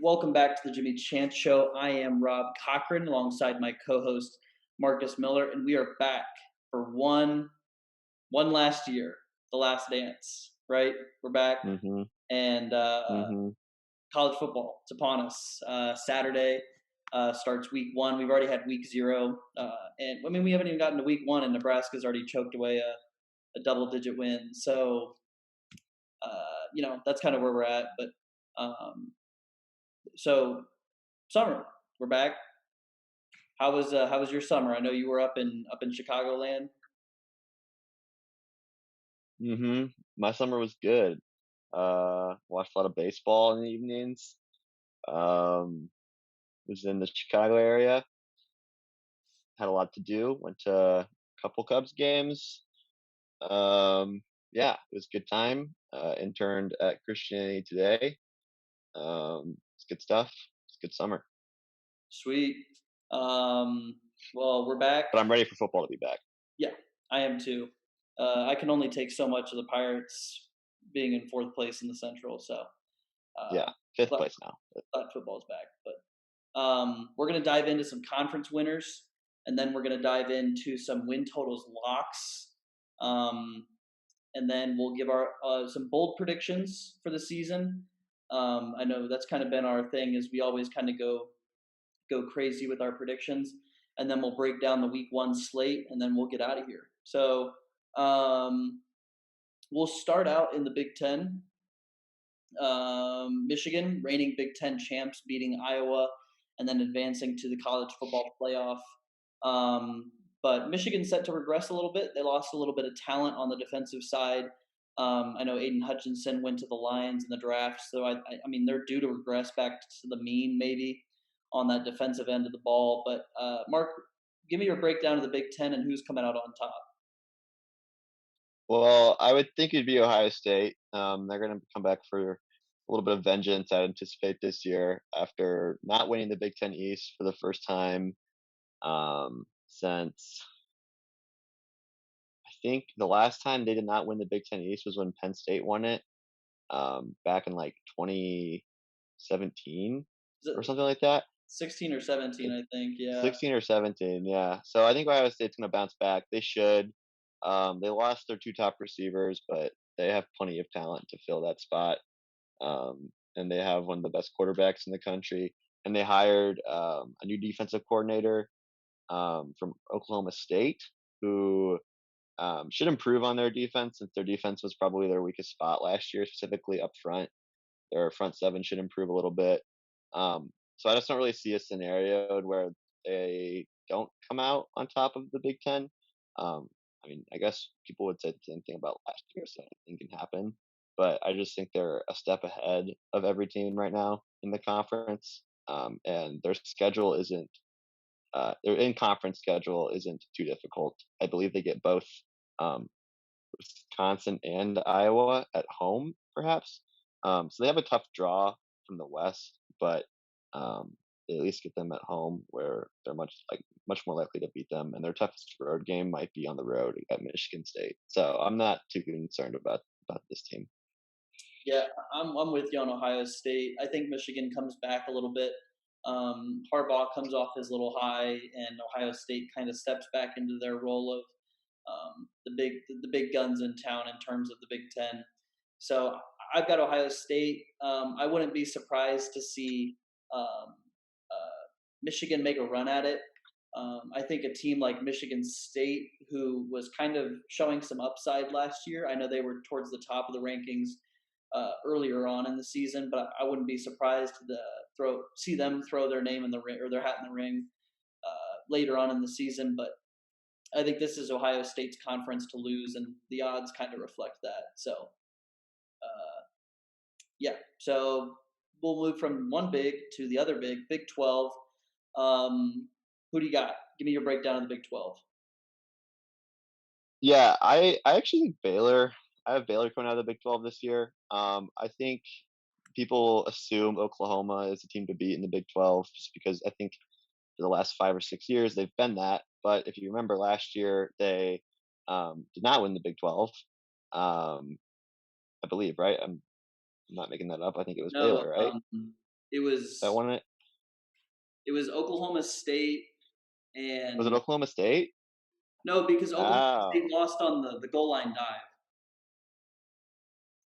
Welcome back to the Jimmy Chance Show. I am Rob Cochran alongside my co-host Marcus Miller, and we are back for one last year, the last dance. Right, we're back, Mhm, and mhm. college football it's upon us. Saturday starts week one. We've already had week zero, and I mean we haven't even gotten to week one, and Nebraska's already choked away a double-digit win. So that's kind of where we're at. But um, so summer, we're back. How was your summer? I know you were up in Chicagoland. My summer was good. Watched a lot of baseball in the evenings. Um, was in the Chicago area. Had a lot to do. Went to a couple Cubs games. Um, yeah, it was a good time. Interned at Christianity Today. It's good stuff. It's a good summer. Sweet. Well, we're back. But I'm ready for football to be back. Yeah, I am too. I can only take so much of the Pirates being in fourth place in the Central, so uh, Yeah, fifth glad, place now. glad football's back. But we're gonna dive into some conference winners, and then we're gonna dive into some win totals locks. Um, and then we'll give our some bold predictions for the season. I know that's kind of been our thing, is we always kind of go crazy with our predictions, and then we'll break down the week one slate, and then we'll get out of here. So um, we'll start out in the Big Ten. Michigan, reigning Big Ten champs, beating Iowa, and then advancing to the college football playoff. Um, but Michigan set to regress a little bit. They lost a little bit of talent on the defensive side. I know Aiden Hutchinson went to the Lions in the draft, so I mean they're due to regress back to the mean maybe on that defensive end of the ball. But Mark, give me your breakdown of the Big Ten and who's coming out on top. Well, I would think it'd be Ohio State. They're going to come back for a little bit of vengeance, I anticipate, this year after not winning the Big Ten East for the first time since I think the last time they did not win the Big Ten East was when Penn State won it back in like 2017 Is or it something like that. 16 or 17? I think. Yeah. 16 or 17, yeah. So I think Ohio State's going to bounce back. They should. They lost their two top receivers, but they have plenty of talent to fill that spot. And they have one of the best quarterbacks in the country. And they hired a new defensive coordinator from Oklahoma State who should improve on their defense since their defense was probably their weakest spot last year, specifically up front. Their front seven should improve a little bit. So I just don't really see a scenario where they don't come out on top of the Big Ten. Um, I mean, I guess people would say the same thing about last year, so anything can happen. But I just think they're a step ahead of every team right now in the conference, and their schedule isn't. Their in-conference schedule isn't too difficult. I believe they get both um, Wisconsin and Iowa at home, perhaps. So they have a tough draw from the West, but they at least get them at home where they're much more likely to beat them. And their toughest road game might be on the road at Michigan State. So I'm not too concerned about this team. Yeah, I'm with you on Ohio State. I think Michigan comes back a little bit. Harbaugh comes off his little high, and Ohio State kind of steps back into their role of the big guns in town in terms of the Big Ten. So I've got Ohio State. I wouldn't be surprised to see um, Michigan make a run at it. I think a team like Michigan State, who was kind of showing some upside last year, I know they were towards the top of the rankings earlier on in the season, but I wouldn't be surprised to see them throw their name in the ring or their hat in the ring later on in the season. But I think this is Ohio State's conference to lose, and the odds kind of reflect that. So, yeah. So we'll move from one big to the other big, Big 12. Who do you got? Give me your breakdown of the Big 12. Yeah, I actually think Baylor. I have Baylor coming out of the Big 12 this year. I think people assume Oklahoma is a team to beat in the Big 12 just because I think for the last 5 or 6 years they've been that. But if you remember last year, they did not win the Big 12. I believe, right? I'm not making that up. I think it was No, Baylor, right? It that was won it? it was Oklahoma State Was it and Oklahoma State? no, because Oklahoma State Oh, lost on the goal line dive.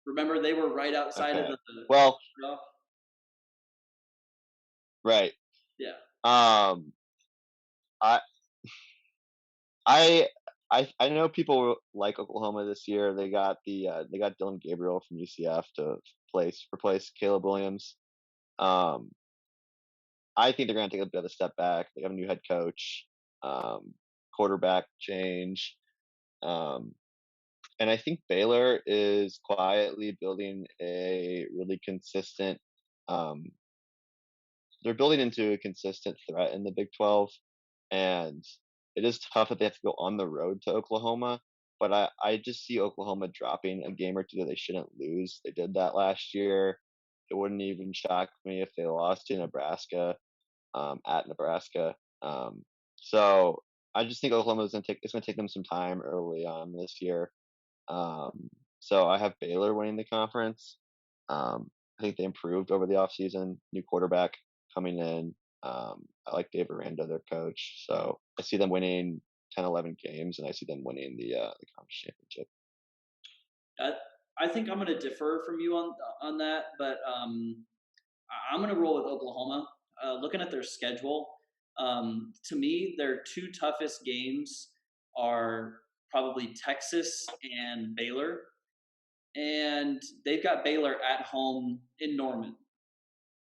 Remember, they were right outside of okay. the Well, cutoff? right. Yeah. Um, I I I know people like Oklahoma this year. They got Dylan Gabriel from UCF to replace Caleb Williams. Um, I think they're going to take a bit of a step back. They have a new head coach, um, quarterback change, um, and I think Baylor is quietly building a really consistent. Um, they're building into a consistent threat in the Big 12, and it is tough that they have to go on the road to Oklahoma. But I just see Oklahoma dropping a game or two that they shouldn't lose. They did that last year. It wouldn't even shock me if they lost to Nebraska, at Nebraska. So I just think Oklahoma's gonna take it's gonna take them some time early on this year. So I have Baylor winning the conference. I think they improved over the offseason. New quarterback coming in. I like Dave Aranda, their coach. So I see them winning 10, 11 games, and I see them winning the conference championship. I I think I'm gonna defer from you on that, but, I'm gonna roll with Oklahoma. Looking at their schedule, to me, their 2 toughest games are probably Texas and Baylor, and they've got Baylor at home in Norman.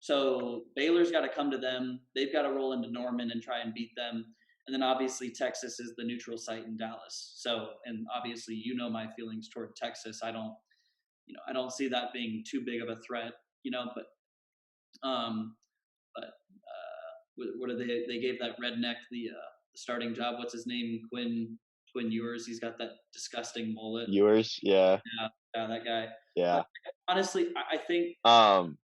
So Baylor's got to come to them. They've got to roll into Norman and try and beat them. And then obviously Texas is the neutral site in Dallas. So, and obviously you know my feelings toward Texas. I don't see that being too big of a threat. Um, what are they? They gave that redneck the starting job. What's his name? Quinn Ewers. He's got that disgusting mullet. Yours, yeah, Yeah, yeah, that guy. But yeah. honestly, I think Um,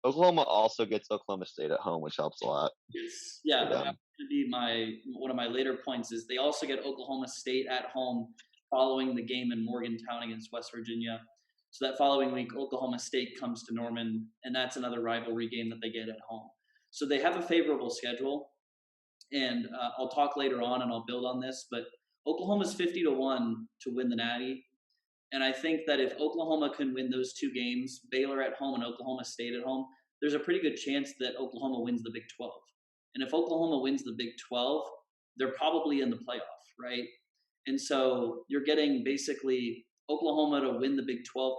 Oklahoma also gets Oklahoma State at home, which helps a lot it's yeah, for that was them. gonna be my one of my later points is they also get Oklahoma State at home following the game in Morgantown against West Virginia. So that following week, Oklahoma State comes to Norman, and that's another rivalry game that they get at home. So they have a favorable schedule, and I'll talk later on, and I'll build on this. But Oklahoma's 50-1 to win the Natty, and I think that if Oklahoma can win those two games, Baylor at home and Oklahoma State at home, there's a pretty good chance that Oklahoma wins the Big 12. And if Oklahoma wins the Big 12, they're probably in the playoff, right? And so you're getting basically Oklahoma to win the Big 12.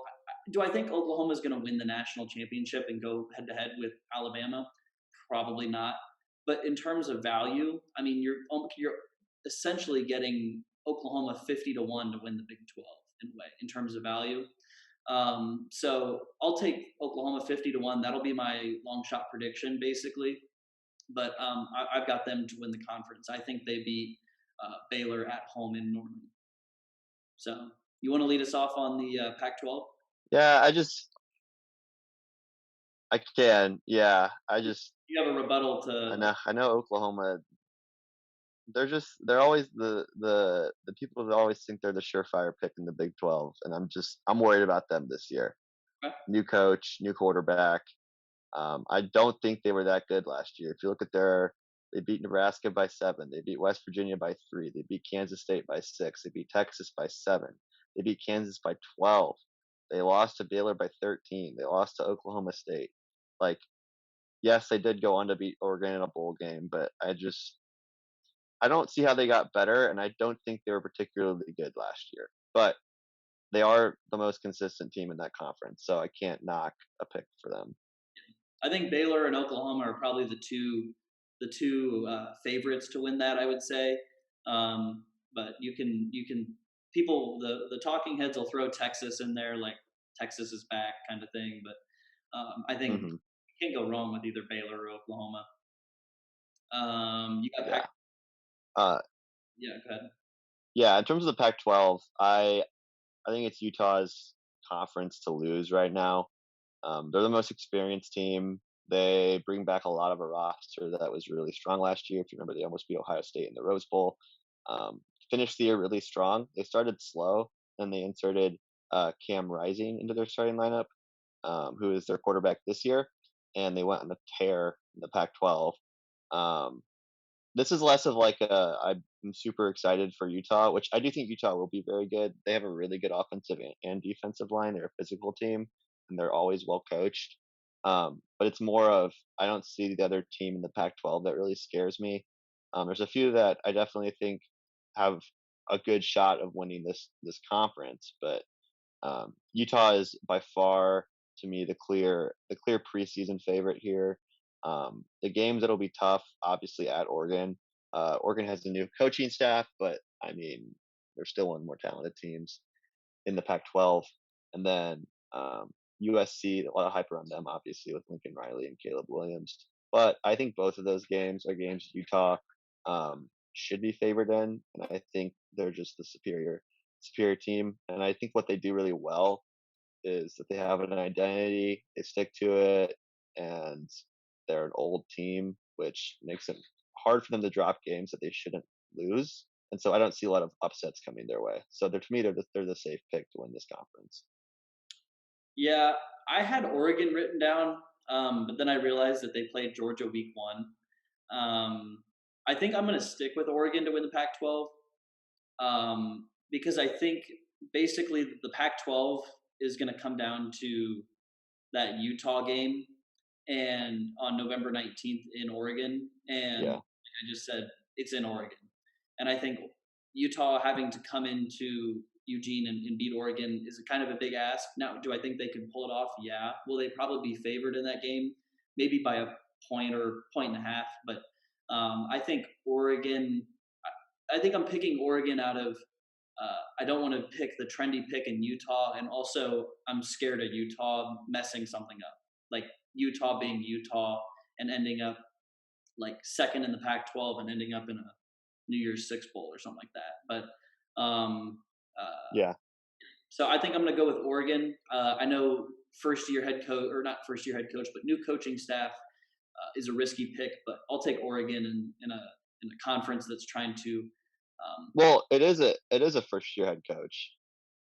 Do I think Oklahoma is going to win the national championship and go head to head with Alabama? Probably not. But in terms of value, I mean, you're essentially getting Oklahoma 50-1 to win the Big 12 in a way in terms of value. So I'll take Oklahoma 50-1. That'll be my long shot prediction, basically. But I've got them to win the conference. I think they beat Baylor at home in Norman. So you want to lead us off on the Pac-12? Yeah, I can. Yeah, You have a rebuttal to I know Oklahoma. They're always the people that always think they're the surefire pick in the Big 12, and I'm worried about them this year. okay? New coach, new quarterback. I don't think they were that good last year. If you look at they beat Nebraska by 7. They beat West Virginia by 3. They beat Kansas State by 6. They beat Texas by 7. They beat Kansas by 12. They lost to Baylor by 13. They lost to Oklahoma State. Like, yes, they did go on to beat Oregon in a bowl game, but I don't see how they got better, and I don't think they were particularly good last year. But they are the most consistent team in that conference, so I can't knock a pick for them. I think Baylor and Oklahoma are probably the two favorites to win that. I would say, but you can people the talking heads will throw Texas in there like Texas is back kind of thing. But I think Hmm. you can't go wrong with either Baylor or Oklahoma. You got Pac. Yeah. Uh, Yeah, go ahead. yeah. In terms of the Pac-12, I think it's Utah's conference to lose right now. They're the most experienced team. They bring back a lot of a roster that was really strong last year. If you remember, they almost beat Ohio State in the Rose Bowl. Finished the year really strong. They started slow, and they inserted Cam Rising into their starting lineup, who is their quarterback this year. and they went on a tear in the Pac-12. Um, this is less of like a I'm super excited for Utah, which I do think Utah will be very good. They have a really good offensive and defensive line. They're a physical team, and they're always well coached. But it's more of I don't see the other team in the Pac-12 that really scares me. There's a few that I definitely think have a good shot of winning this conference, but Utah is by far to me the clear preseason favorite here. The games that'll be tough, obviously at Oregon. Oregon has a new coaching staff, but I mean they're still one of the more talented teams in the Pac-12. And then USC, a lot of hype around them, obviously with Lincoln Riley and Caleb Williams. But I think both of those games are games Utah should be favored in, and I think they're just the superior team. And I think what they do really well is that they have an identity, they stick to it, and they're an old team, which makes it hard for them to drop games that they shouldn't lose. And so I don't see a lot of upsets coming their way. So to me, they're the safe pick to win this conference. Yeah, I had Oregon written down, but then I realized that they played Georgia week one. I think I'm going to stick with Oregon to win the Pac-12, because I think basically the Pac-12 is going to come down to that Utah game and on November 19th in Oregon. And Yeah, like I just said, it's in Oregon. And I think Utah having to come into Eugene and beat Oregon is a kind of a big ask. Now, do I think they can pull it off? Yeah. Will they probably be favored in that game? Maybe by a point or point and a half. But I think Oregon, I think I'm picking Oregon out of I don't want to pick the trendy pick in Utah, and also I'm scared of Utah messing something up, like Utah being Utah and ending up like second in the Pac-12 and ending up in a New Year's Six bowl or something like that. But yeah, so I think I'm going to go with Oregon. I know first year head coach, or not first year head coach, but new coaching staff is a risky pick, but I'll take Oregon in a conference that's trying to. well, it is a first year head coach,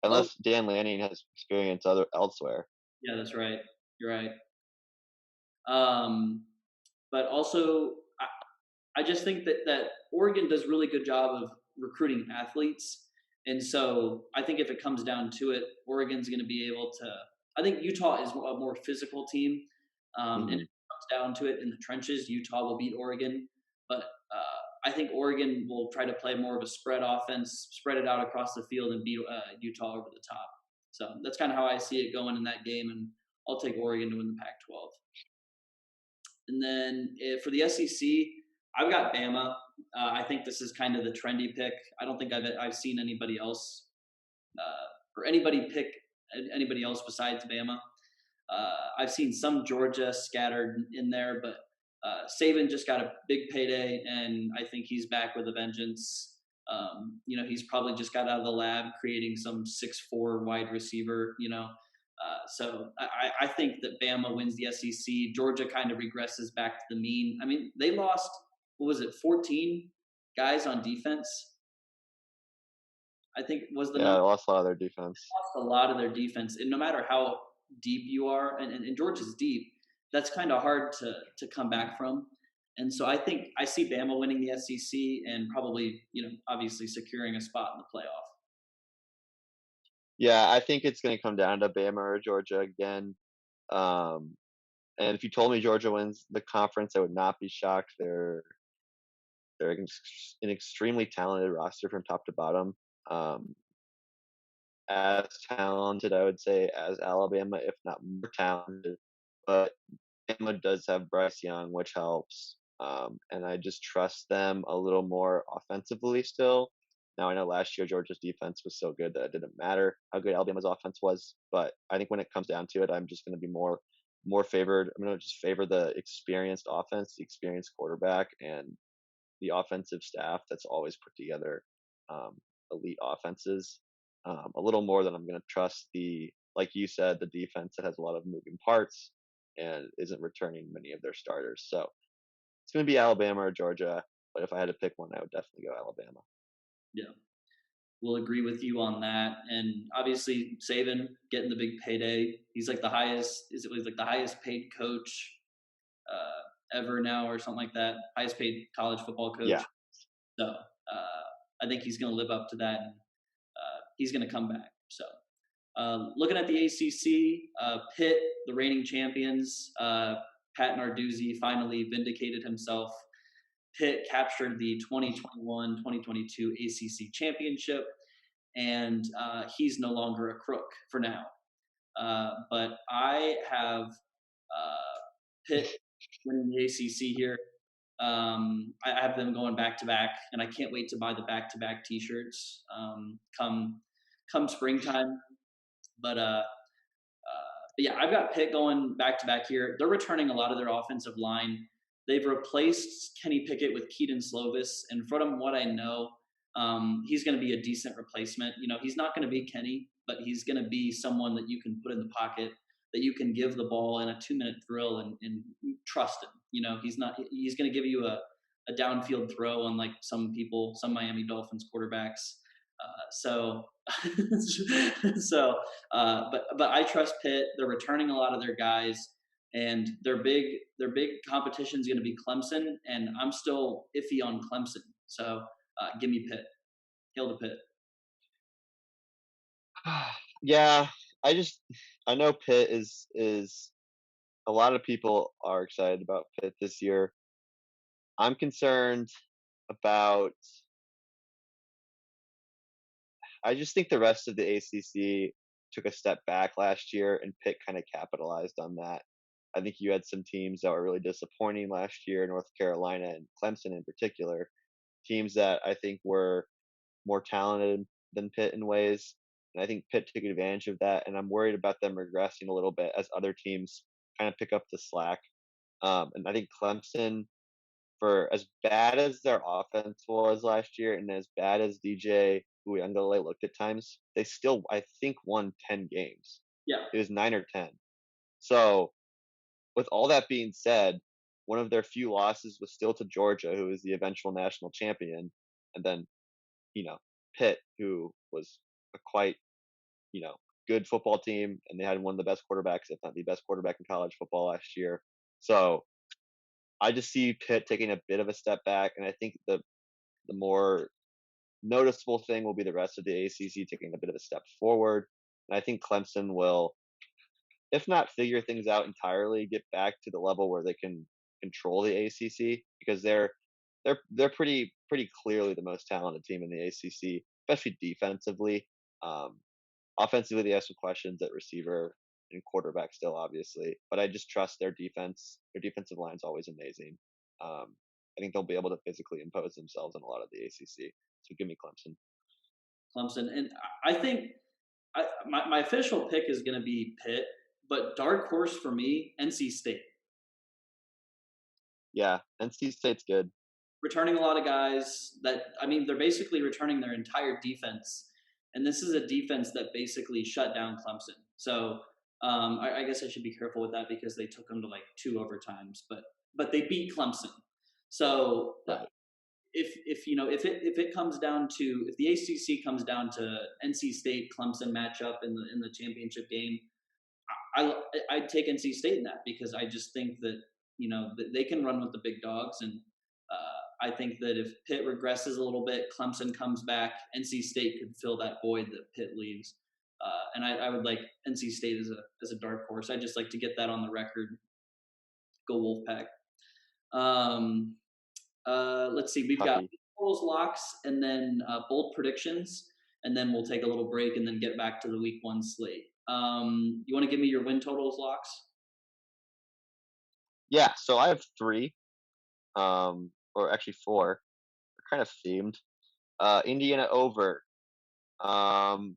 Oh unless Dan Lanning has experience elsewhere. yeah, that's right. You're right. Um, but also, I just think that Oregon does really good job of recruiting athletes, and so I think if it comes down to it, Oregon's going to be able to. I think Utah is a more physical team, and if Hmm. it comes down to it in the trenches, Utah will beat Oregon. But I think Oregon will try to play more of a spread offense, spread it out across the field, and beat Utah over the top. So that's kind of how I see it going in that game, and I'll take Oregon to win the Pac-12. And then for the SEC, I've got Bama. I think this is kind of the trendy pick. I don't think I've seen anybody else or anybody pick anybody else besides Bama. I've seen some Georgia scattered in there, but Saban just got a big payday, and I think he's back with a vengeance. He's probably just got out of the lab creating some 6'4" wide receiver. So I think that Bama wins the SEC. Georgia kind of regresses back to the mean. I mean, they lost, what was it, 14 guys on defense? I think was the Yeah, number. I lost a lot of their defense. Lost a lot of their defense. And no matter how deep you are, and Georgia's deep, that's kind of hard to come back from. And so I think I see Bama winning the SEC and probably, obviously securing a spot in the playoff. Yeah, I think it's going to come down to Bama or Georgia again. Um, and if you told me Georgia wins the conference, I would not be shocked. They're an extremely talented roster from top to bottom. Um, as talented, I would say, as Alabama, if not more talented. But Bama does have Bryce Young, which helps. And I just trust them a little more offensively still. Now I know last year Georgia's defense was so good that it didn't matter how good Alabama's offense was. But I think when it comes down to it, I'm just going to be more favored. I'm going to just favor the experienced offense, the experienced quarterback, and the offensive staff that's always put together um, elite offenses a little more than I'm going to trust like you said, the defense that has a lot of moving parts and isn't returning many of their starters. So it's going to be Alabama or Georgia, but if I had to pick one, I would definitely go Alabama. Yeah. We'll agree with you on that. And obviously Saban getting the big payday. He's like the highest, is it was like the highest paid coach ever now or something like that. Highest paid college football Yeah. coach. So I think he's going to live up to that, and he's going to come back. So looking at the ACC, Pitt, the reigning champions, Pat Narduzzi finally vindicated himself. Pitt captured the 2021-2022 ACC championship, and he's no longer a crook for now. But I have Pitt winning the ACC here. I have them going back to back, and I can't wait to buy the back to back T-shirts come springtime. But but yeah, I've got Pitt going back to back here. They're returning a lot of their offensive line. They've replaced Kenny Pickett with Keaton Slovis, and from what I know, he's going to be a decent replacement. You know, he's not going to be Kenny, but he's going to be someone that you can put in the pocket, that you can give the ball in a 2-minute drill and trust him. You know, he's not. He's going to give you a downfield throw, unlike some people, some Miami Dolphins quarterbacks. So but I trust Pitt. They're returning a lot of their guys, and their big competition is going to be Clemson, and I'm still iffy on Clemson. So give me Pitt. Hail to Pitt. Yeah, I know Pitt is a lot of people are excited about Pitt this year. I'm concerned about I just think the rest of the ACC took a step back last year, and Pitt kind of capitalized on that. I think you had some teams that were really disappointing last year, North Carolina and Clemson in particular, teams that I think were more talented than Pitt in ways. And I think Pitt took advantage of that, and I'm worried about them regressing a little bit as other teams kind of pick up the slack. And I think Clemson, for as bad as their offense was last year, and as bad as DJ Uyunglele looked at times, they still, I think, won 10 games. Yeah, It was 9 or 10. So, with all that being said, one of their few losses was still to Georgia, who was the eventual national champion, and then you know Pitt, who was a quite you know good football team, and they had one of the best quarterbacks, if not the best quarterback in college football last year. So I just see Pitt taking a bit of a step back, and I think the more noticeable thing will be the rest of the ACC taking a bit of a step forward. And I think Clemson will, if not figure things out entirely, get back to the level where they can control the ACC because they're pretty clearly the most talented team in the ACC, especially defensively. Um, Offensively, they have some questions at receiver and quarterback still, obviously, but I just trust their defense. Their defensive line is always amazing. Um, I think they'll be able to physically impose themselves in a lot of the ACC. So give me Clemson. Clemson, and I think my official pick is going to be Pitt, but dark horse for me, NC State. Yeah, NC State's good. Returning a lot of guys that, I mean, they're basically returning their entire defense, and this is a defense that basically shut down Clemson. So I guess I should be careful with that because they took them to like 2 overtimes, but they beat Clemson. So Right. if you know if it comes down to, if the ACC comes down to NC State Clemson matchup in the championship game, I'd take NC State in that because I just think that they can run with the big dogs, and I think that if Pitt regresses a little bit, Clemson comes back, NC State could fill that void that Pitt leaves, and I would like NC State as a dark horse. I just like to get that on the record. Go Wolfpack. Um, let's see, we've got Tucky. totals, locks, and then bold predictions, and then we'll take a little break and then get back to the week one slate. You want to give me your win totals, locks? Yeah, so I have three, or actually four. They're kind of themed. Indiana over. Um,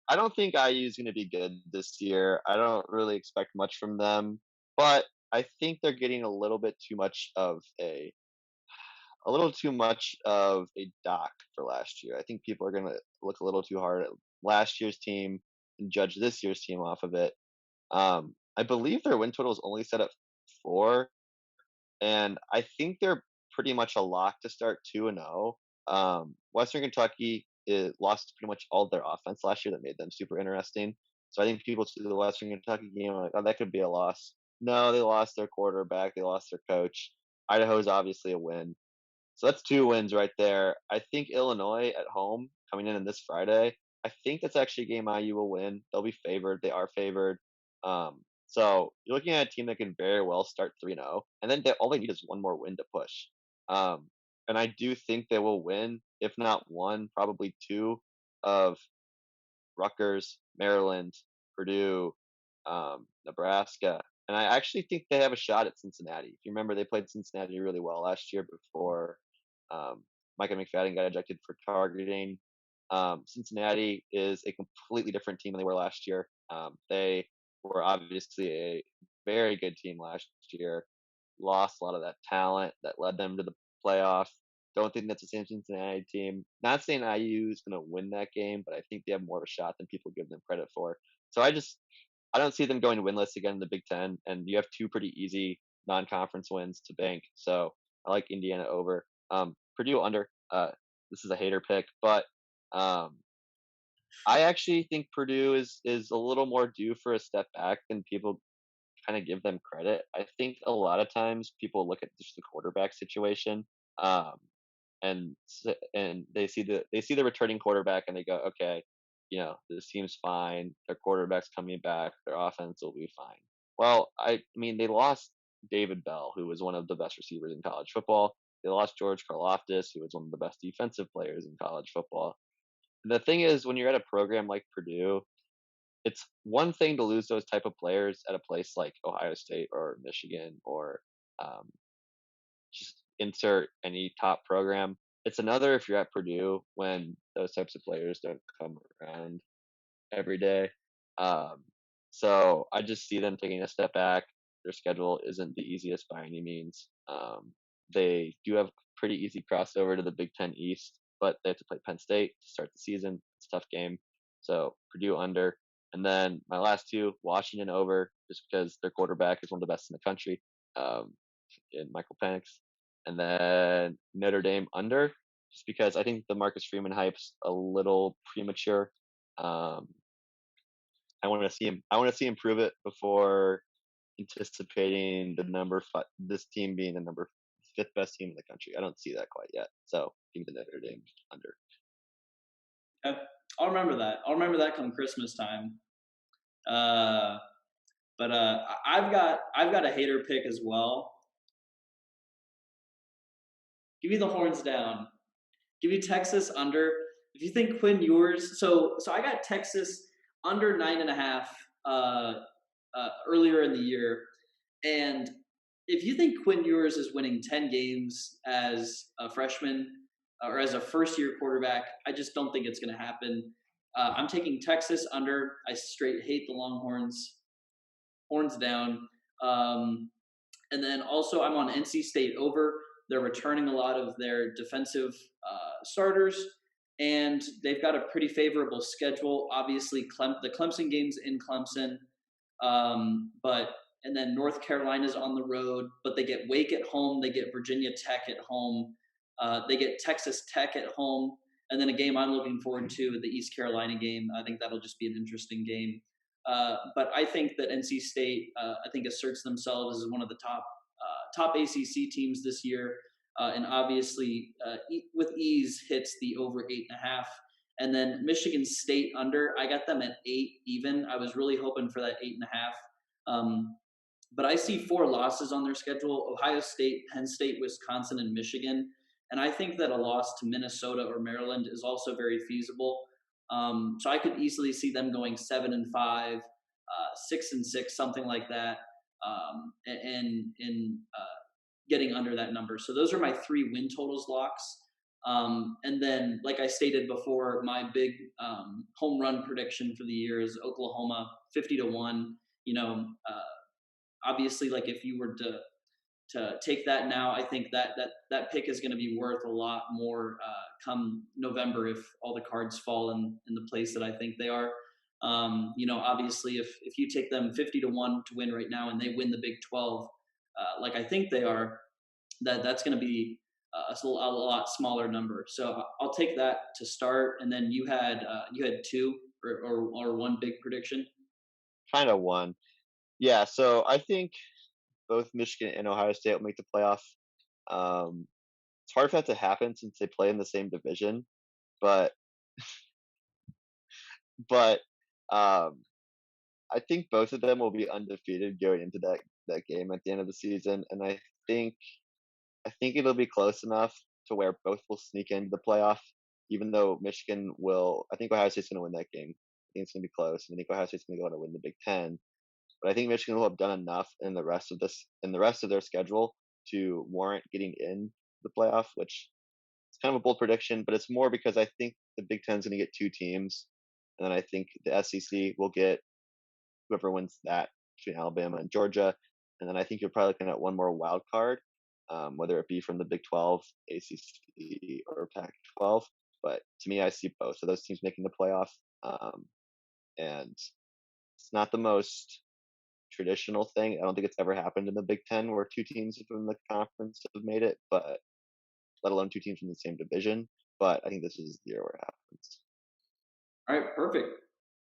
I don't think IU is going to be good this year. I don't really expect much from them, but I think they're getting a little too much of a doc for last year. I think people are going to look a little too hard at last year's team and judge this year's team off of it. I believe their win total is only set at 4, and I think they're pretty much a lock to start 2-0. Western Kentucky lost pretty much all of their offense last year that made them super interesting. So I think people see the Western Kentucky game like, oh, that could be a loss. No, they lost their quarterback. They lost their coach. Idaho's obviously a win. So that's 2 wins right there. I think Illinois at home coming in this Friday, I think that's actually a game IU will win. They'll be favored. They are favored. So you're looking at a team that can very well start 3-0, and then all they need is one more win to push. And I do think they will win, if not one, probably two of Rutgers, Maryland, Purdue, Nebraska, and I actually think they have a shot at Cincinnati. If you remember, they played Cincinnati really well last year before Micah McFadden got ejected for targeting. Cincinnati is a completely different team than they were last year. They were obviously a very good team last year, lost a lot of that talent that led them to the playoff. Don't think that's the same Cincinnati team. Not saying IU is going to win that game, but I think they have more of a shot than people give them credit for. So I don't see them going winless again in the Big Ten, and you have two pretty easy non-conference wins to bank. So I like Indiana over. Purdue under. This is a hater pick, but um, I actually think Purdue is a little more due for a step back than people kind of give them credit. I think a lot of times people look at just the quarterback situation, um, and they see the returning quarterback and they go, okay, this team's fine. Their quarterback's coming back. Their offense will be fine. Well, I mean, they lost David Bell, who was one of the best receivers in college football. They lost George Karlaftis, who was one of the best defensive players in college football. And the thing is, when you're at a program like Purdue, it's one thing to lose those type of players at a place like Ohio State or Michigan or um, just insert any top program. It's another if you're at Purdue when those types of players don't come around every day. Um, so I just see them taking a step back. Their schedule isn't the easiest by any means. They do have pretty easy crossover to the Big Ten East, but they have to play Penn State to start the season. It's a tough game. So Purdue under. And then my last two, Washington over, just because their quarterback is one of the best in the country, um, in Michael Penix. And then Notre Dame under, just because I think the Marcus Freeman hype's a little premature. Um, I want to see him. I want to see him prove it before anticipating this team being the number fifth best team in the country. I don't see that quite yet. So I think the Notre Dame under. Yep. I'll remember that. I'll remember that come Christmas time. Uh, but I've got a hater pick as well. Give me the horns down. Give me Texas under. If you think Quinn Ewers, so I got Texas under 9.5 earlier in the year, and if you think Quinn Ewers is winning 10 games as a freshman or as a first year quarterback, I just don't think it's going to happen. I'm taking Texas under. I straight hate the Longhorns. Horns down. And then also I'm on NC State over. They're returning a lot of their defensive starters, and they've got a pretty favorable schedule. Obviously, the Clemson game's in Clemson, but and then North Carolina's on the road, but they get Wake at home, they get Virginia Tech at home, they get Texas Tech at home, and then a game I'm looking forward to, the East Carolina game. I think that'll just be an interesting game. But I think that NC State, I think, asserts themselves as one of the top ACC teams this year, and obviously with ease hits the over 8.5. And then Michigan State under, I got them at 8 even. I was really hoping for that 8.5. But I see 4 losses on their schedule: Ohio State, Penn State, Wisconsin, and Michigan. And I think that a loss to Minnesota or Maryland is also very feasible. So I could easily see them going 7-5, 6-6, something like that, and getting under that number. So those are my 3 win totals locks. And then, like I stated before, my big home run prediction for the year is Oklahoma 50-1. Obviously, like if you were to take that now, I think that pick is going to be worth a lot more come November if all the cards fall in the place that I think they are. Obviously, if you take them 50-1 to win right now and they win the Big 12, like I think they are, that's going to be a lot smaller number. So I'll take that to start. And then you had 2 or 1 big prediction. Kind of one. Yeah. So I think both Michigan and Ohio State will make the playoff. It's hard for that to happen since they play in the same division, but but um, I think both of them will be undefeated going into that game at the end of the season, and think I think it'll be close enough to where both will sneak into the playoff, even though Michigan will. I think Ohio State's going to win that game. I think it's going to be close. I think Ohio State's going to go on to win the Big Ten, but I think Michigan will have done enough in the rest of their schedule to warrant getting in the playoff, which is kind of a bold prediction, but it's more because I think the Big Ten is going to get two teams, and then I think the SEC will get whoever wins that between Alabama and Georgia, and then I think you're probably looking at one more wild card, whether it be from the Big 12, ACC, or Pac-12. But to me, I see both of those teams making the playoff, and it's not the most traditional thing. I don't think it's ever happened in the Big Ten where two teams from the conference have made it, but let alone two teams from the same division. But I think this is the year where it happens. All right, perfect.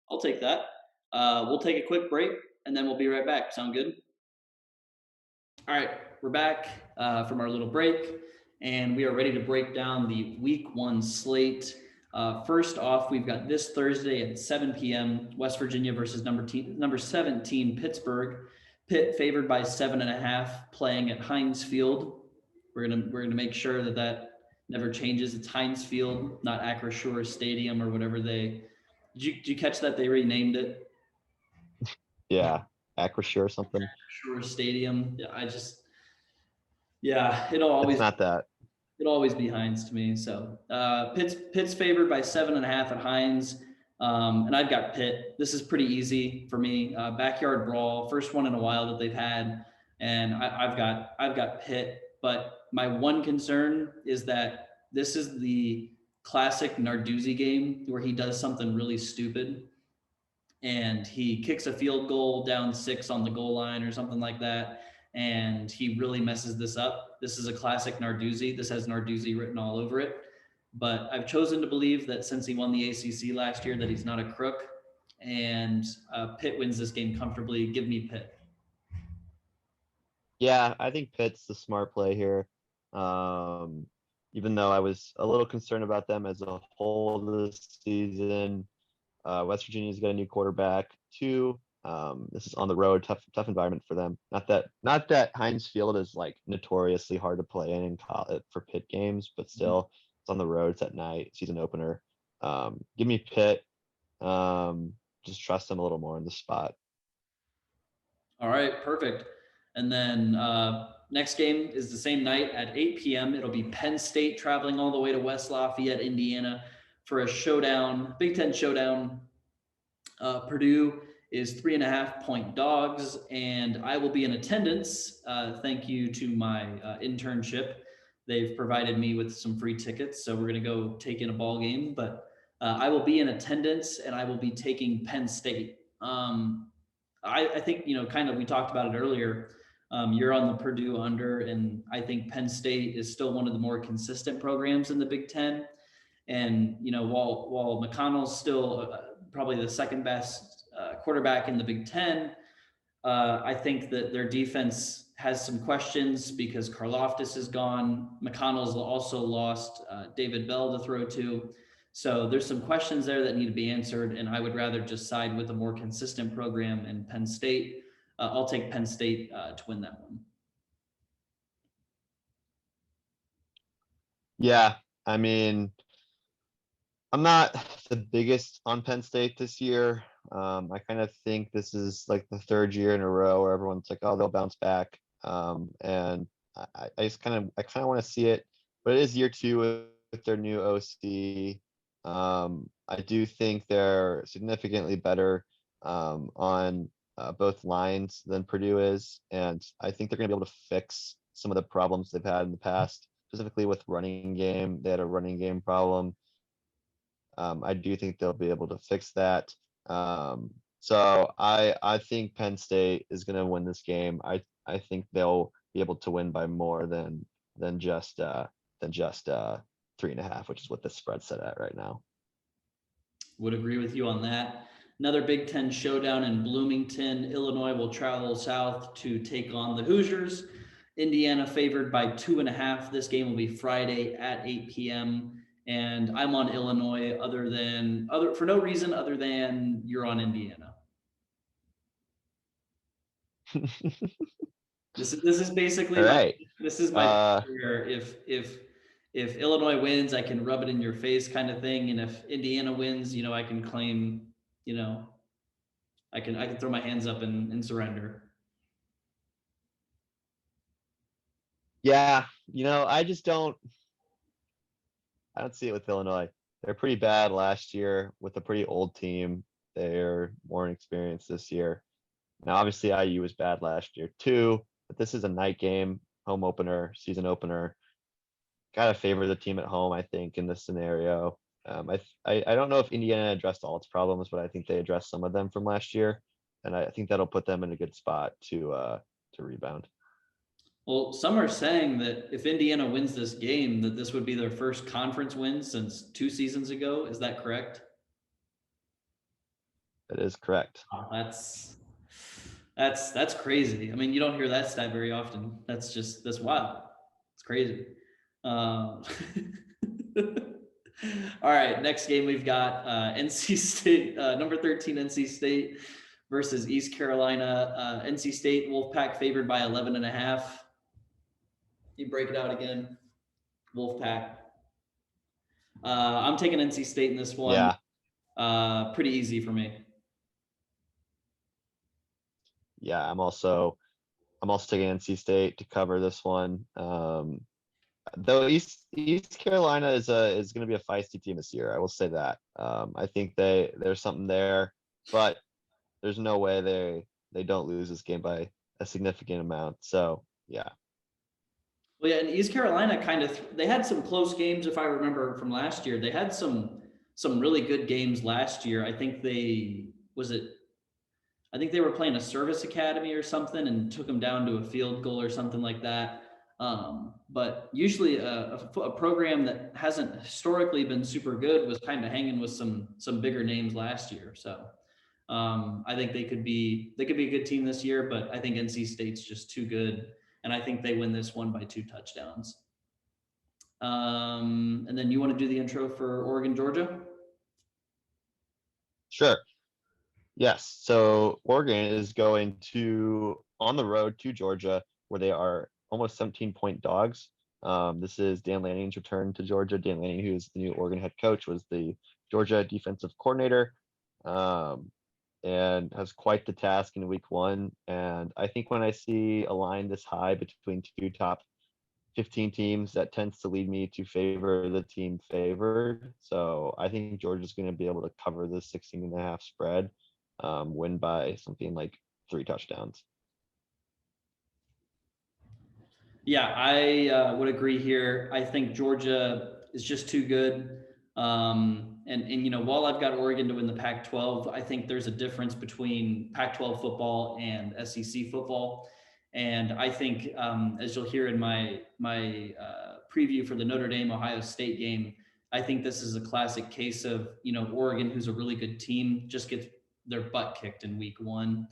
I'll take that. We'll take a quick break and then we'll be right back. Sound good? All right, we're back from our little break, and we are ready to break down the Week 1 slate. First off, we've got this Thursday at 7 p.m. West Virginia versus number 17 Pittsburgh. Pitt favored by 7.5, playing at Heinz Field. We're gonna make sure that never changes. It's Heinz Field, not Acrisure Stadium or whatever they. Did you catch that they renamed it? Yeah, Acrisure or something. Acrisure Stadium. It'll always. It's not that. It'll always be Heinz to me. So Pitt's favored by 7.5 at Heinz. And I've got Pitt. This is pretty easy for me. Backyard brawl, first one in a while that they've had, and I've got Pitt. But my one concern is that this is the classic Narduzzi game where he does something really stupid, and he kicks a field goal down 6 on the goal line or something like that, and he really messes this up. This is a classic Narduzzi. This has Narduzzi written all over it. But I've chosen to believe that since he won the ACC last year, that he's not a crook, and Pitt wins this game comfortably. Give me Pitt. Yeah, I think Pitt's the smart play here. Even though I was a little concerned about them as a whole this season, West Virginia's got a new quarterback too. This is on the road, tough environment for them. Not that Heinz Field is like notoriously hard to play in college for Pitt games, but still, it's on the road. It's at night, season opener. Give me Pitt. Just trust them a little more in the spot. All right, perfect. And then next game is the same night at 8 p.m. It'll be Penn State traveling all the way to West Lafayette, Indiana, for a showdown, Big Ten showdown. Purdue is 3.5-point dogs, and I will be in attendance. Thank you to my internship. They've provided me with some free tickets, so we're going to go take in a ball game. But I will be in attendance, and I will be taking Penn State. I think, kind of we talked about it earlier. You're on the Purdue under, and I think Penn State is still one of the more consistent programs in the Big Ten. And, while McConnell's still probably the second best quarterback in the Big Ten, I think that their defense has some questions because Karlaftis is gone. McConnell's also lost David Bell to throw to. So there's some questions there that need to be answered, and I would rather just side with a more consistent program in Penn State. I'll take Penn State to win that one. Yeah, I mean, I'm not the biggest on Penn State this year. I kind of think this is like the third year in a row where everyone's like, "Oh, they'll bounce back," and I kind of want to see it. But it is year 2 with their new OC. I do think they're significantly better on both lines than Purdue is, and I think they're going to be able to fix some of the problems they've had in the past, specifically with running game. They had a running game problem. I do think they'll be able to fix that. So I think Penn State is going to win this game. I think they'll be able to win by more than just 3.5, which is what the spread's set at right now. Would agree with you on that. Another Big Ten showdown in Bloomington. Illinois will travel south to take on the Hoosiers. Indiana favored by 2.5. This game will be Friday at 8 p.m. And I'm on Illinois for no reason other than you're on Indiana. This is basically All right. my where if Illinois wins, I can rub it in your face kind of thing, and if Indiana wins, I can claim, I can throw my hands up and surrender. Yeah, I just don't see it with Illinois. They're pretty bad last year with a pretty old team. They're more inexperienced this year. Now, obviously, IU was bad last year too, but this is a night game, home opener, season opener. Gotta favor the team at home, I think, in this scenario. I don't know if Indiana addressed all its problems, but I think they addressed some of them from last year, and I think that'll put them in a good spot to rebound. Well, some are saying that if Indiana wins this game, that this would be their first conference win since 2 seasons ago. Is that correct? That is correct. Oh, that's crazy. I mean, you don't hear that stat very often. That's wild. It's crazy. All right, next game we've got NC State, number 13 NC State versus East Carolina. NC State Wolfpack favored by 11.5. You break it out again. Wolfpack. I'm taking NC State in this one. Yeah. Pretty easy for me. Yeah, I'm also taking NC State to cover this one. Though East Carolina is going to be a feisty team this year. I will say that. I think there's something there, but there's no way they don't lose this game by a significant amount. So yeah. Well, yeah, and East Carolina they had some close games if I remember from last year. They had some really good games last year. I think they were playing a service academy or something and took them down to a field goal or something like that. But usually a program that hasn't historically been super good was kind of hanging with some bigger names last year. So I think they could be a good team this year, but I think NC State's just too good. And I think they win this one by 2 touchdowns. And then you want to do the intro for Oregon, Georgia? Sure. Yes. So Oregon is going on the road to Georgia, where they are almost 17-point dogs. This is Dan Lanning's return to Georgia. Dan Lanning, who is the new Oregon head coach, was the Georgia defensive coordinator, and has quite the task in week 1. And I think when I see a line this high between 2 top 15 teams, that tends to lead me to favor the team favored. So I think Georgia's going to be able to cover the 16.5 spread, win by something like 3 touchdowns. Yeah, I would agree here. I think Georgia is just too good. And while I've got Oregon to win the Pac-12, I think there's a difference between Pac-12 football and SEC football. And I think, as you'll hear in my preview for the Notre Dame Ohio State game, I think this is a classic case of Oregon, who's a really good team, just gets their butt kicked in week 1.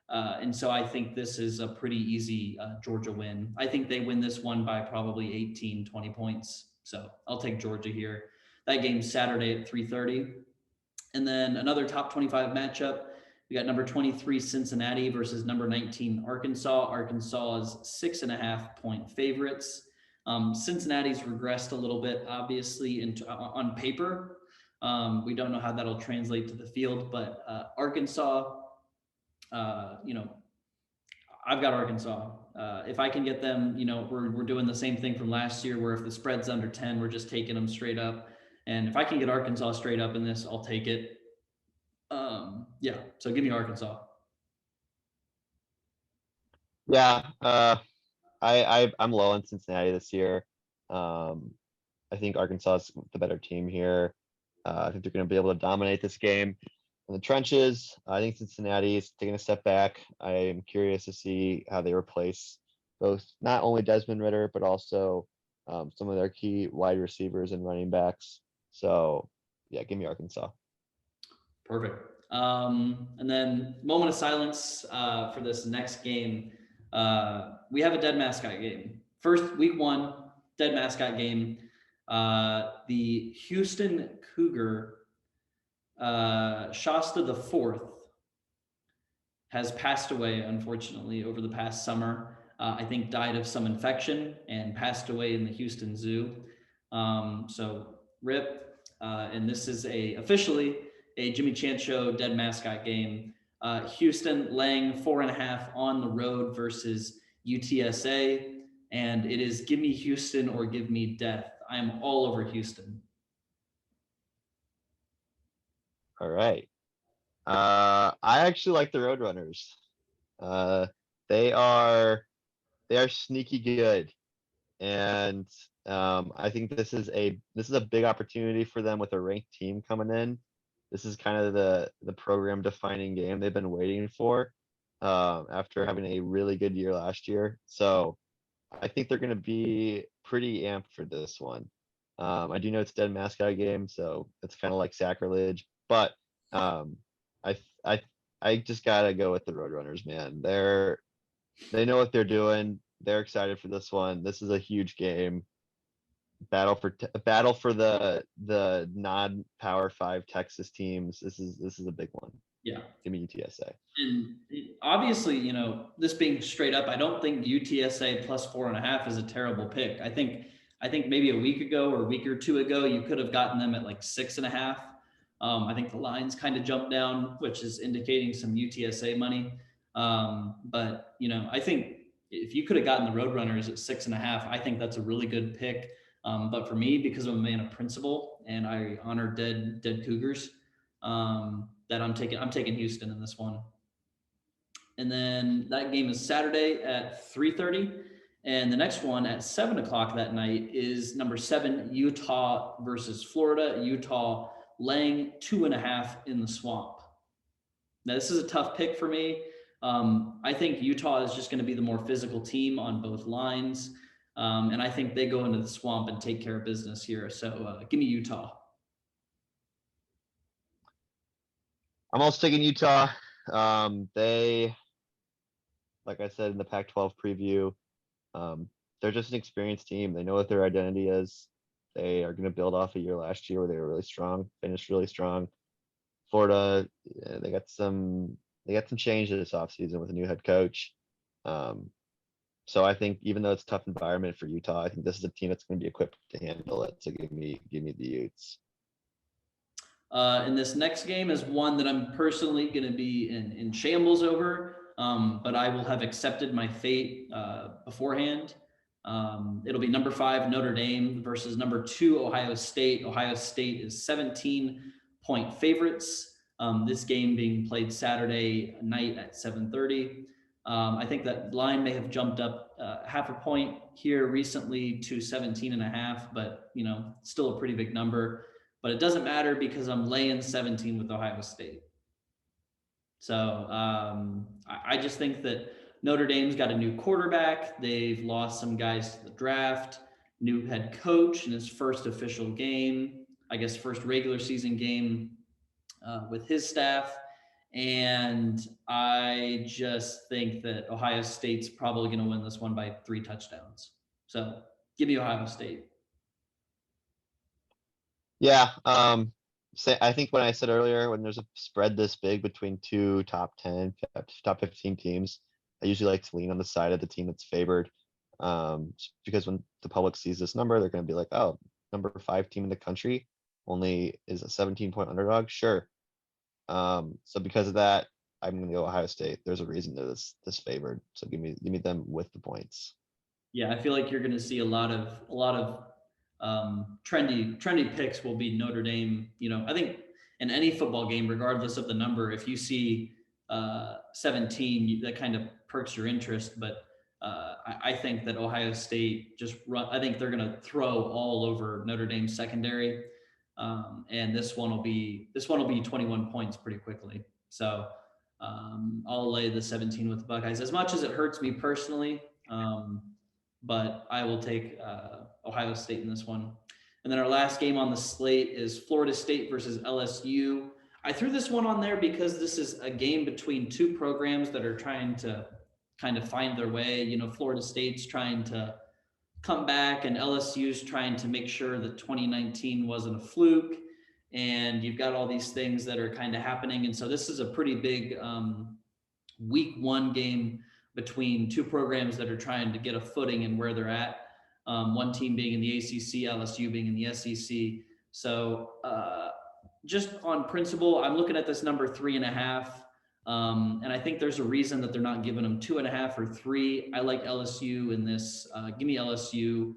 And so I think this is a pretty easy Georgia win. I think they win this one by probably 18, 20 points. So I'll take Georgia here. That game's Saturday at 3:30. And then another top 25 matchup. We got number 23 Cincinnati versus number 19 Arkansas. Arkansas is 6.5-point favorites. Cincinnati's regressed a little bit, obviously, on paper. We don't know how that'll translate to the field, but Arkansas, I've got Arkansas. If I can get them, we're doing the same thing from last year, where if the spread's under 10, we're just taking them straight up. And if I can get Arkansas straight up in this, I'll take it. Yeah, so give me Arkansas. Yeah, I'm low on Cincinnati this year. I think Arkansas is the better team here. I think they're going to be able to dominate this game in the trenches. I think Cincinnati is taking a step back. I am curious to see how they replace both not only Desmond Ridder, but also some of their key wide receivers and running backs. So yeah, give me Arkansas. Perfect. And then moment of silence for this next game. We have a dead mascot game. First, week one, dead mascot game. The Houston Cougar, Shasta the Fourth, has passed away, unfortunately, over the past summer. I think died of some infection and passed away in the Houston Zoo. So rip. And this is officially a Jimmy Chance Show dead mascot game. Houston laying 4.5 on the road versus UTSA. And it is give me Houston or give me death. I am all over Houston. All right. I actually like the Roadrunners. Uh, they are sneaky good, and I think this is a big opportunity for them with a ranked team coming in. This is kind of the program defining game they've been waiting for after having a really good year last year. So I think they're going to be pretty amped for this one. I do know it's a dead mascot game, so it's kind of like sacrilege, but um, I th- I just gotta go with the Roadrunners, man. They know what they're doing. They're excited for this one. This is a huge game. Battle for the non-Power 5 Texas teams. This is a big one. Yeah. Give me UTSA. And obviously, this being straight up, I don't think UTSA plus 4.5 is a terrible pick. I think maybe a week ago or a week or two ago, you could have gotten them at like 6.5. I think the lines kind of jumped down, which is indicating some UTSA money. But I think if you could have gotten the Roadrunners at 6.5, I think that's a really good pick. But for me, because I'm a man of principle and I honor dead Cougars, that I'm taking Houston in this one. And then that game is Saturday at 3:30. And the next one at 7 o'clock that night is number 7, Utah versus Florida. Utah laying 2.5 in the Swamp. Now, this is a tough pick for me. I think Utah is just going to be the more physical team on both lines. And I think they go into the Swamp and take care of business here. So give me Utah. I'm also taking Utah. They, like I said in the Pac-12 preview, they're just an experienced team. They know what their identity is. They are going to build off a year last year where they were really strong, finished really strong. Florida, they got some change this offseason with a new head coach. So I think even though it's a tough environment for Utah, I think this is a team that's going to be equipped to handle it. So give me the Utes. And this next game is one that I'm personally going to be in shambles over, but I will have accepted my fate beforehand. It'll be number 5 Notre Dame versus number 2 Ohio State. Ohio State is 17-point favorites. This game being played Saturday night at 7:30. I think that line may have jumped up half a point here recently to 17.5, but still a pretty big number. But it doesn't matter because I'm laying 17 with Ohio State. So I just think that Notre Dame's got a new quarterback. They've lost some guys to the draft, new head coach in his first official game, I guess first regular season game with his staff. And I just think that Ohio State's probably going to win this one by 3 touchdowns. So give me Ohio State. Yeah. I think when I said earlier, when there's a spread this big between two top 10, top 15 teams, I usually like to lean on the side of the team that's favored. Because when the public sees this number, they're going to be like, oh, number 5 team in the country only is a 17-point underdog. Sure. So because of that, I'm going to go Ohio State. There's a reason they're this favored. So give me them with the points. Yeah, I feel like you're going to see a lot of trendy picks will be Notre Dame. I think in any football game, regardless of the number, if you see 17, that kind of perks your interest. But I think that Ohio State I think they're going to throw all over Notre Dame secondary, and this one will be 21 points pretty quickly. So I'll lay the 17 with the Buckeyes. As much as it hurts me personally. But I will take Ohio State in this one. And then our last game on the slate is Florida State versus LSU. I threw this one on there because this is a game between two programs that are trying to kind of find their way. You know, Florida State's trying to come back, and LSU's trying to make sure that 2019 wasn't a fluke. And you've got all these things that are kind of happening. And so this is a pretty big week one game between two programs that are trying to get a footing in where they're at. One team being in the ACC, LSU being in the SEC. So just on principle, I'm looking at this number 3.5. And I think there's a reason that they're not giving them 2.5 or 3. I like LSU in this. Give me LSU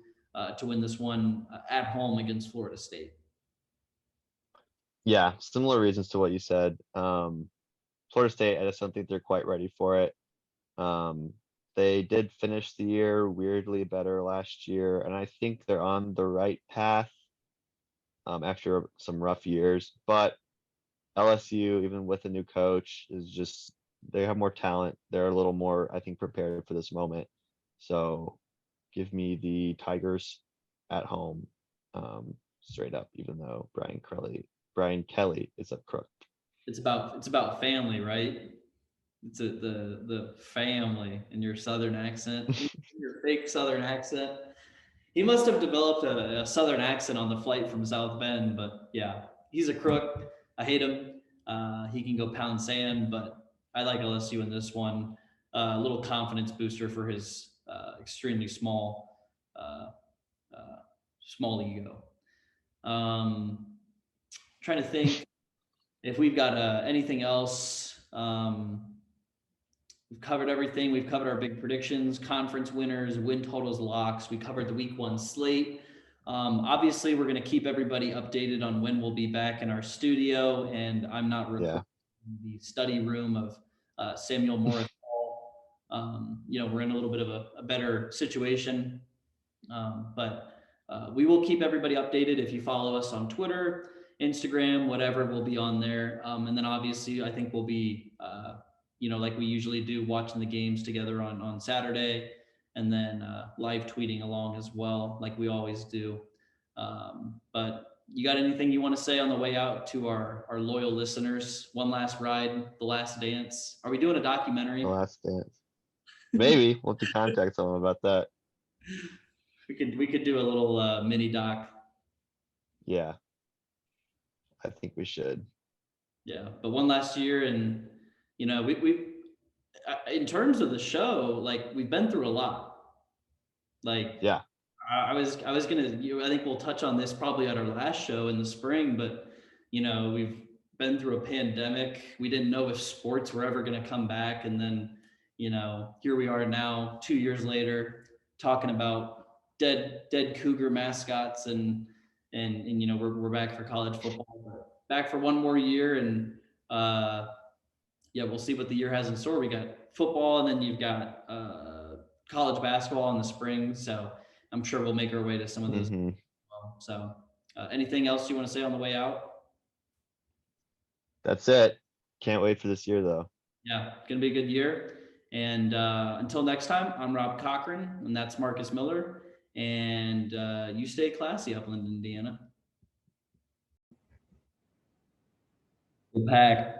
to win this one at home against Florida State. Yeah, similar reasons to what you said. Florida State, I just don't think they're quite ready for it. They did finish the year weirdly better last year, and I think they're on the right path after some rough years. But LSU, even with a new coach, is just they have more talent. They're a little more, I think, prepared for this moment. So give me the Tigers at home, straight up, even though Brian Kelly is a crook. It's about family, right? It's the family in your Southern accent, your fake Southern accent. He must have developed a Southern accent on the flight from South Bend, but yeah, he's a crook. I hate him. He can go pound sand, but I like LSU in this one. A little confidence booster for his extremely uh, small ego. Trying to think if we've got anything else. We've covered everything. We've covered our big predictions, conference winners, win totals, locks. We covered the week one slate. Obviously, we're going to keep everybody updated on when we'll be back in our studio, and I'm not recording in the study room of Samuel Morris Hall. We're in a little bit of a better situation, but we will keep everybody updated. If you follow us on Twitter, Instagram, whatever, we'll be on there. And then obviously, I think we'll be like we usually do, watching the games together on Saturday, and then live tweeting along as well, like we always do. But you got anything you want to say on the way out to our loyal listeners? One last ride, the last dance. Are we doing a documentary? The Last Dance. Maybe we'll have to contact someone about that. We could do a little mini doc. Yeah, I think we should. Yeah, but one last year, and we in terms of the show, like we've been through a lot. Like Yeah. I was gonna, I think we'll touch on this probably at our last show in the spring, but we've been through a pandemic. We didn't know if sports were ever gonna come back, and then here we are now, 2 years later, talking about dead Cougar mascots, and we're back for college football, but back for one more year, and we'll see what the year has in store. We got football, and then you've got college basketball in the spring. So I'm sure we'll make our way to some of those. So anything else you want to say on the way out? That's it. Can't wait for this year, though. Yeah, it's going to be a good year. And until next time, I'm Rob Cochran, and that's Marcus Miller. And you stay classy, Upland, Indiana. Pack.